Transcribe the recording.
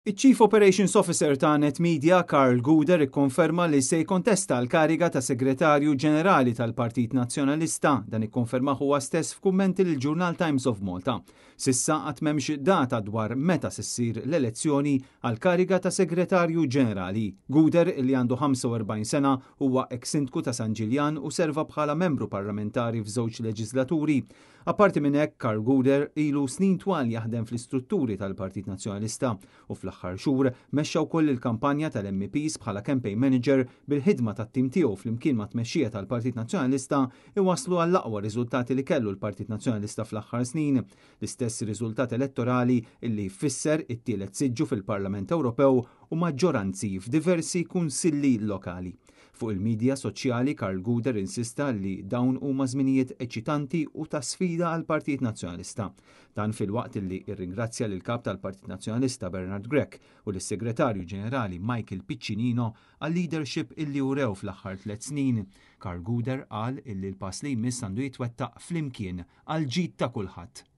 Il-Chief Operations Officer ta' NetMedia, Carl Guder, ikkonferma li se jkontesta l-kariga ta' Segretarju Ġenerali tal-Partit Nazzjonalista. Dan ikkonferma huwa stess f'kummenti lill Journal Times of Malta. Sissa qatt m'hemmx data dwar meta s'issir l-elezzjoni għal kariga ta' Segretarju Ġenerali. Guder, li għandu 45 sena, huwa ex-sindku ta' San Ġiljan u serva bħala membru parlamentari f'żewġ leġislaturi. Apparti minn hekk, Carl Guder ilu snin twal jaħdem fl-istrutturi tal-Partit Nazzjonalista u fl-aħħar xhur mexxa wkoll il-kampanja tal-MPs bħala campaign manager bil-ħidma tat-tim tiegħu flimkien ma' tmexxija tal-Partit Nazzjonalista iwasslu għall-aqwa riżultati li kellu l-Partit Nazzjonalista fl-aħħar snin. L-istess riżultat elettorali illi jfisser it-tielet siġġu fil-Parlament Ewropew u maġġoranzi f'diversi kunsilli lokali. Fuq il-medja soċjali, Carl Guder insista li dawn huma żminijiet eċitanti u ta' sfida għall Partit Nazzjonalista. Dan fil-waqt li irringrazzja lil kap tal-Partit Nazzjonalista Bernard Grech u lis-Segretarju Ġenerali Michael Piccinino għal-leadership illi urew fl-aħħar 3 snin. Carl Guder qal illi l-pass li jmiss għandu jitwettaq flimkien għal ġid ta' kulħadd.